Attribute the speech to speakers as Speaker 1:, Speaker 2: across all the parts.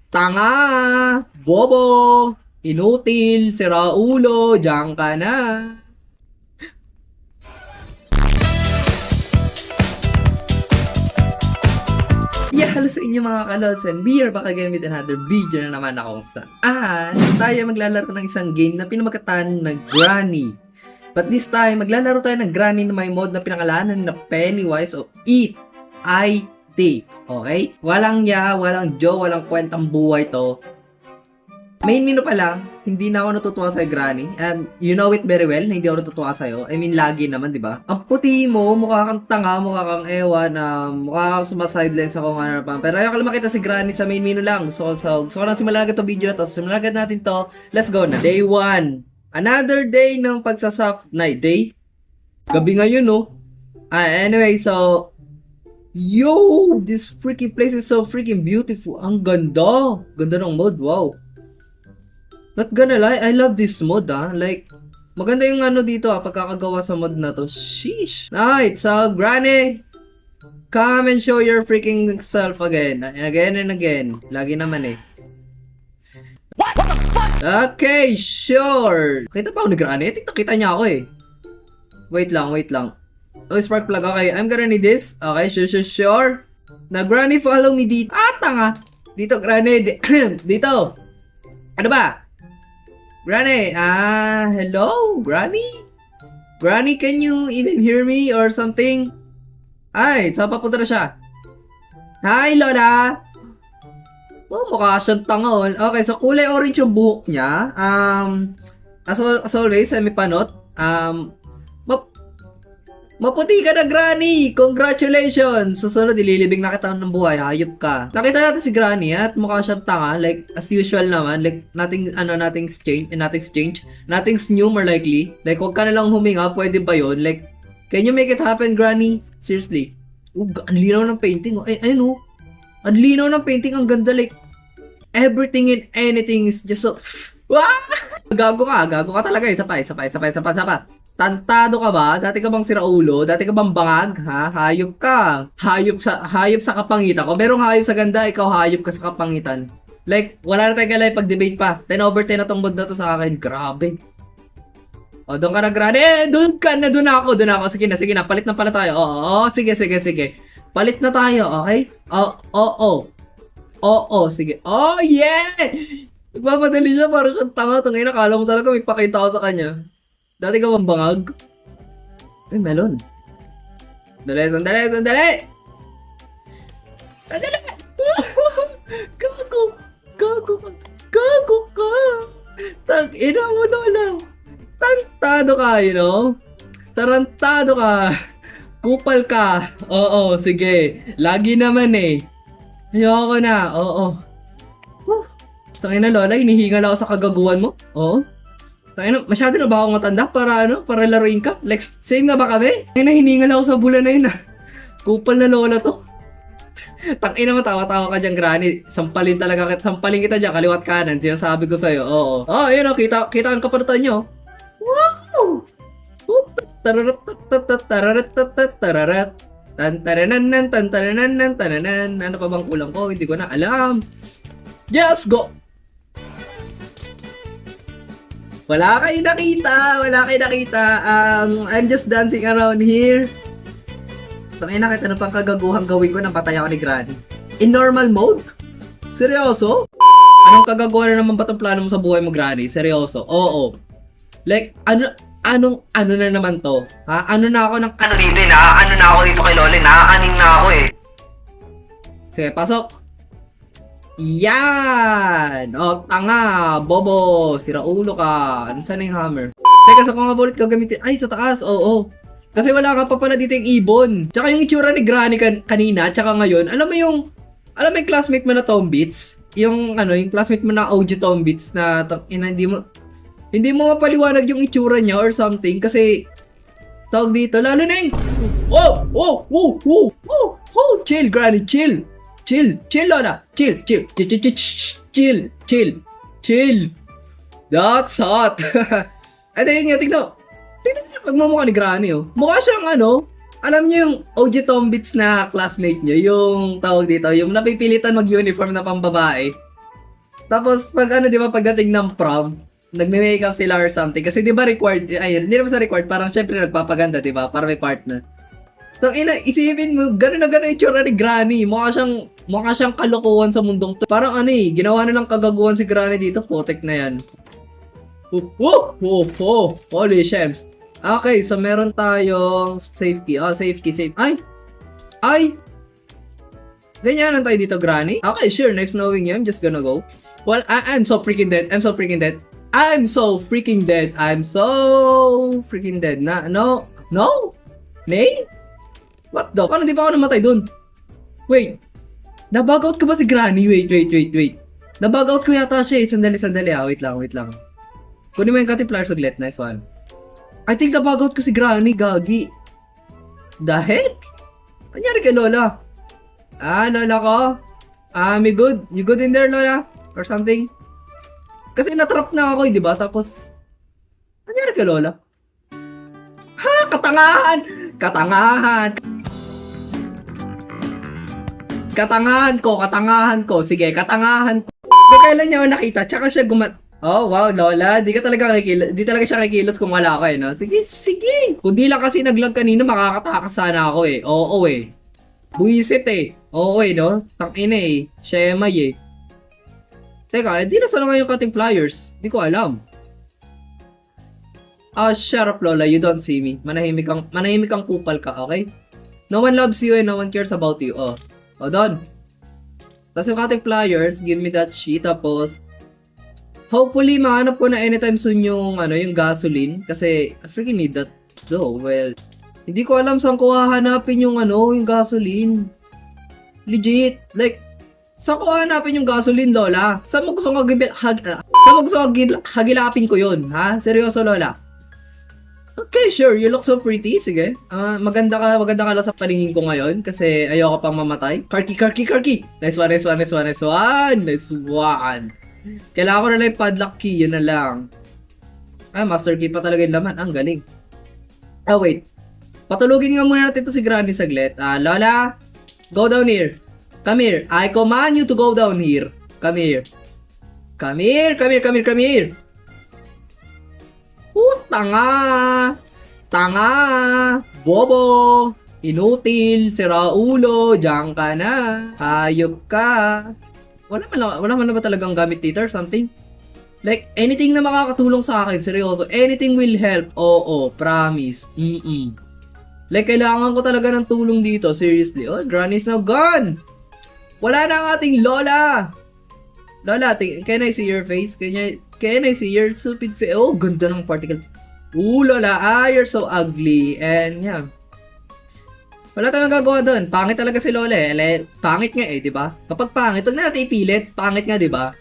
Speaker 1: Tanga! Bobo! Inutil! Siraulo! Diyan ka na! Yeah, hello sa inyo mga kalods, and we are back again with another video na naman akong saan tayo maglalaro ng isang game na pinamagatan na Granny. But this time, maglalaro tayo ng Granny na may mode na pinakalanan na Pennywise o Eat IT. Okay? Walang walang Joe, walang kwentang buhay to. Main menu pa lang, hindi na ako natutuwa sa'yo, Granny. And you know it very well, na hindi ako natutuwa sa'yo. I mean, lagi naman, di ba? Ang puti mo, mukha kang tanga, mukha kang ewan, mukha kang sumasidelines ako nga pa. Pero ayaw ka lang makita si Granny sa main menu lang. So ko lang simulan agad itong video na to. Simulan agad natin to. Let's go na. Day 1. Another day ng pagsasap. Night day? Gabi ngayon, no? Anyway, so... Yo! This freaking place is so freaking beautiful. Ang ganda! Ganda ng mode, wow. Not gonna lie, I love this mod Like, maganda yung ano dito pagkakagawa sa mod na to. Sheesh. Alright, so Granny, come and show your freaking self again. Again and again. Lagi naman eh. What the fuck? Okay, sure. Kita pa ako ni Granny? Kita niya ako eh. Wait lang. Oh, spark plug. Okay, I'm gonna need this. Okay, sure. Na Granny, follow me dito. Tanga. Dito, Granny. Dito. Ano ba? Granny, hello? Granny? Granny, can you even hear me or something? Ay, saan papunta na siya? Hi, Lola! Oh, mukha siyang tangon. Okay, so kulay orange yung buhok niya. As always, semi-panot. Maputi ka na, Granny! Congratulations! Susunod, ililibing na kita ng buhay. Hayop ka. Nakita natin si Granny at mukha siyang tanga. Like, as usual naman. Like, nothing's new more likely. Like, huwag ka na lang huminga. Pwede ba yun? Like, can you make it happen, Granny? Seriously. Ang linaw ng painting. Ayun oh. Ang linaw ng painting. Ang ganda. Like, everything and anything is just so... Gago ka talaga. Isa pa. Tantado ka ba? Dati ka bang siraulo? Dati ka bang bangag? Ha? Hayop ka. Hayop sa kapangitan ko. Merong hayop sa ganda, ikaw hayop ka sa kapangitan. Like, wala na tayong galay pag-debate pa. 10/10 na tong mod na to sa akin. Grabe. O, doon ka na, Granny. Doon ako. Sige na. Palit na pala tayo. Oo, sige. Palit na tayo, okay? Oo, sige. Oh, yeah! Nagpapadali siya, parang kang tanga. Ngayon, nakala mo talaga may pakita ko sa kanya. Dati ka bang bangag? Ay, melon. Sandali! Sandali! Gago ka! Tag-ina mo, Lola! Tantado ka, you know? Tarantado ka! Kupal ka! Oo, sige. Lagi naman eh. Ayoko na, oo. Tangina, Lola, hinihingal ako sa kagaguhan mo? Oo. Masyado na ba akong matanda para laruin ka? Like, same na ba kami? Ay, hiningal ako sa bulan na yun Kupal na lola to. Tangina mo, tawa-tawa ka dyan, Granny. Sampalin kita dyan, kaliwat kanan. Sinasabi ko sa'yo, oo. Oh, ayun o, kita ang kapanutan nyo. Wow! Tantaranan. Ano pa bang kulang ko? Hindi ko na alam. Just go! Wala kayo nakita. I'm just dancing around here. Tangina, kahit ano pang kagaguhang gawin ko nang patay ako ni Granny. In normal mode? Seryoso? Anong kagaguhan na naman ba itong plano mo sa buhay mo, Granny? Seryoso? Oo. Like, ano na naman to? Ha? Ano na ako dito eh? Ano na ako dito kay Loli? Naaaning na ako eh. Sige, pasok. Yan! O, tanga! Bobo! Siraulo ka! Ano saan yung hammer? Teka, sa ko nga bullet gagamitin? Ay, sa taas! Oo. Kasi wala ka pa pala dito yung ibon. Tsaka yung itsura ni Granny kanina, tsaka ngayon, alam mo yung classmate mo na Tom Beats? Yung classmate mo na OG Tom Beats na hindi mo mapaliwanag yung itsura niya or something kasi tawag dito, lalo na yung chill, Granny, chill! Chill, Lola. Chill. That's hot. At ayun nga, tignan niyo pagmamukha ni Granny oh. Mukha siyang alam niyo yung OG Tombits na classmate niyo, yung tawag dito, yung napipilitan mag-uniform na pambabae. Tapos, pag ano, di ba, pagdating ng prom, nagme-makeup sila or something. Kasi di ba required, ay, hindi naman sa required, parang syempre nagpapaganda, di ba? Para may partner. So, isipin mo, gano'n na gano'n yung tsura ni Granny. Mukha siyang kalokohan sa mundong to. Parang ano eh, ginawa na lang kagaguhan si Granny dito, putek na yan. Holy shems. Okay, so meron tayong safety. Safety. Ay! Ganyanan tayo dito, Granny. Okay, sure, nice knowing you. I'm just gonna go. Well, I'm so freaking dead. I'm so freaking dead. No? Nay? What the? Paano di ba ako namatay dun? Wait. Nabug out ko ba si Granny? Wait. Nabug out ko yata siya eh. Sandali. Wait lang. Kunin mo yung Caterpillar saglit. Nice one. I think nabug out ko si Granny, gagi. The heck? Anyari kay Lola? Lola ko? You good? You good in there, Lola? Or something? Kasi natrap na ako, di ba? Tapos, anyari kay Lola? Ha! Katangahan ko. Sige, katangahan ko. Kung kailan niya ako nakita, tsaka siya Oh, wow, Lola. Di talaga siya kikilos kung wala ka eh, no? Sige. Kung di lang kasi naglag kanina, makakatakas sana ako eh. Oo eh. Buisit eh. Oo eh, no? Tangina eh. Shemay eh. Teka, di na sana nga yung cutting pliers. Di ko alam. Shut up, Lola. You don't see me. Manahimik kang kupal ka, okay? No one loves you and no one cares about you. Don. Tapos yung cutting pliers, give me that sheet. Tapos, hopefully, mahanap ko na anytime soon yung gasoline. Kasi, I freaking need that though. Well, hindi ko alam saan ko hahanapin yung gasoline. Legit. Like, saan ko hahanapin yung gasoline, Lola? Saan mo gusto hagilapin ko yun, ha? Seryoso, Lola? Okay, sure. You look so pretty. Sige. Maganda ka lang sa paningin ko ngayon kasi ayoko pang mamatay. Karki. Nice one. Kailangan ko na lang yung padlock key. Yun na lang. Master key pa talaga yung laman. Ang galing. Wait. Patulugin nga muna natin ito si Granny saglit. Lola, go down here. Come here. I command you to go down here. Come here. Tanga, bobo, inutil, siraulo, diyan ka na, hayop ka. Wala man na ba talagang gamit dito or something? Like, anything na makakatulong sa akin, seryoso, anything will help. Oo, promise. Like, kailangan ko talaga ng tulong dito, seriously. Granny's now gone! Wala na ang ating Lola! Lola, can I see your face? Can I see your stupid face? Oh, ganda ng particle. Lola, you're so ugly. And yeah. Wala tayong magagawa doon. Pangit talaga si Lola eh. Pangit nga eh, di ba? Kapag pangit, huwag na natin ipilit. Pangit nga, di ba?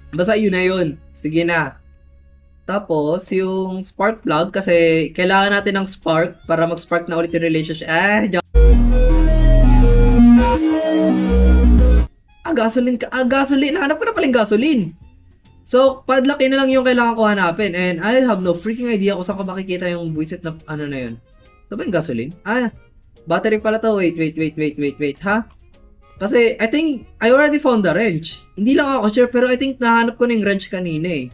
Speaker 1: Basta yun na yun. Sige na. Tapos, yung spark plug, kasi kailangan natin ng spark para mag-spark na ulit yung relationship. Gasoline. Hanap ko na palang gasoline. So, padlock na lang yung kailangan ko hanapin. And I have no freaking idea kung saan ko makikita yung buisit na na yun. Ito ba yung gasoline? Battery pala to. Wait, ha? Kasi, I think, I already found the wrench. Hindi lang ako sure, pero I think nahanap ko na yung wrench kanina eh.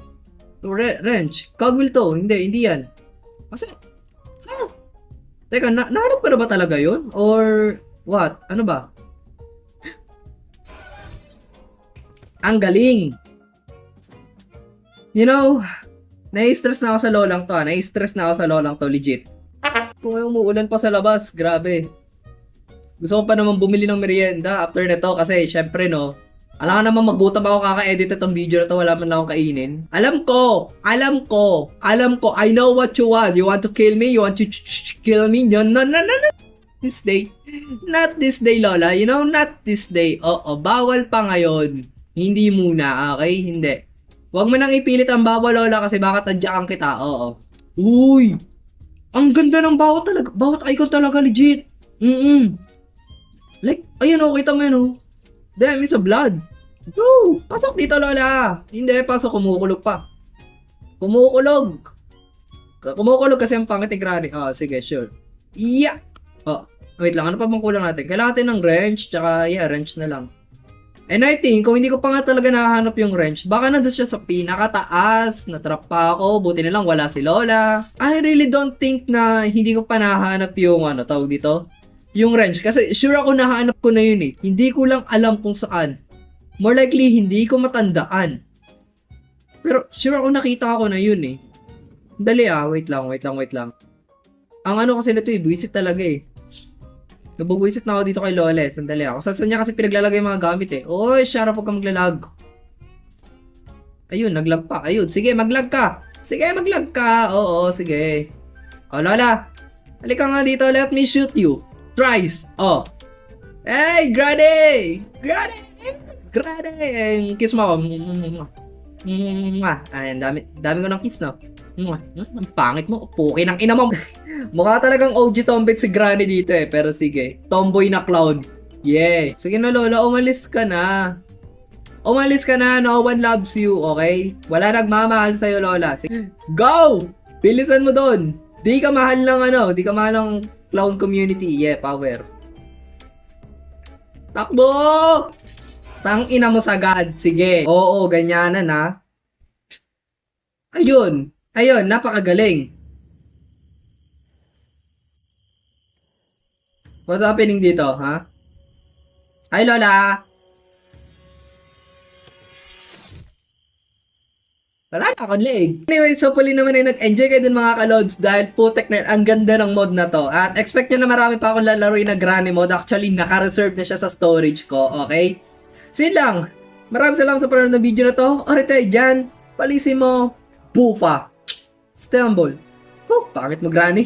Speaker 1: Wrench. Cogwheel to. Hindi yan. Kasi, Teka, nahanap ko na ba talaga yun? Or, what? Ano ba? Ang galing! You know, nai-stress na ako sa lolang to, legit. Kung may umuulan pa sa labas, grabe. Gusto ko pa naman bumili ng merienda after nito kasi syempre no, alam ka naman magbutam ako kaka-edit itong video na to, wala man lang akong kainin. Alam ko, I know what you want. You want to kill me? You want to kill me? No. Not this day, Lola. You know, not this day. Bawal pa ngayon. Hindi muna, okay? Hindi. Huwag mo nang ipilit ang bawal, Lola, kasi baka tadyakan kita. Uy! Ang ganda ng bawat talaga. Bawat icon talaga, legit. Like, ayun kita mo yun, Damn, it's a blood. Go! Pasok dito, Lola. Hindi, pasok. Kumukulog pa. Kumukulog kasi ang pangit ni Granny. Sige, sure. Yeah! Wait lang. Ano pa bang kulang natin? Kailangan natin ng wrench. Tsaka, wrench na lang. And I think, kung hindi ko pa nga talaga nakahanap yung wrench, baka nandun siya sa pinakataas, natrap pa ako, buti na lang wala si Lola. I really don't think na hindi ko pa nakahanap yung, tawag dito? Yung wrench. Kasi sure ako nahanap ko na yun eh. Hindi ko lang alam kung saan. More likely, hindi ko matandaan. Pero sure ako nakita ko na yun eh. Dali wait lang. Ang kasi na to buwisit talaga eh. Nabubwisit na ako dito kay Lola eh. Sandali ako. Saan niya kasi pinaglalagay yung mga gamit eh. Oy, Shara, huwag kang maglalag. Ayun, naglag pa. Ayun, sige, maglag ka. Sige, maglag ka. Oo, sige. O, Lola. Halika nga dito. Let me shoot you. Thrice. Oh. Hey, Granny! Granny! Kiss mo ako. Ay, dami ko ng kiss, no? Ang pangit mo. Puki ng ina mo. Mukha talagang OG tomboy si Granny dito eh. Pero sige. Tomboy na clown. Yeah. Sige na Lola, umalis ka na. Umalis ka na. No one loves you, okay? Wala nagmamahal sa'yo, Lola. Sige. Go! Bilisan mo doon. Di ka mahal ng Di ka mahal ng clown community. Yeah, power. Takbo! Tang ina mo sagad. Sige. Oo, ganyanan ha. Ayun, napakagaling. What's happening dito, ha? Hi, Lola! Wala na akong leeg. Anyways, hopefully naman ay nag-enjoy kayo dun mga kalods dahil putek na ang ganda ng mod na to. At expect nyo na marami pa akong lalaroin na Granny mod. Actually, naka-reserve na siya sa storage ko, okay? So yun lang. Maraming salamat sa panonood ng video na to. Orite, dyan. Palisin mo. Bufa. Stumble. Oh, pangit mo, Granny.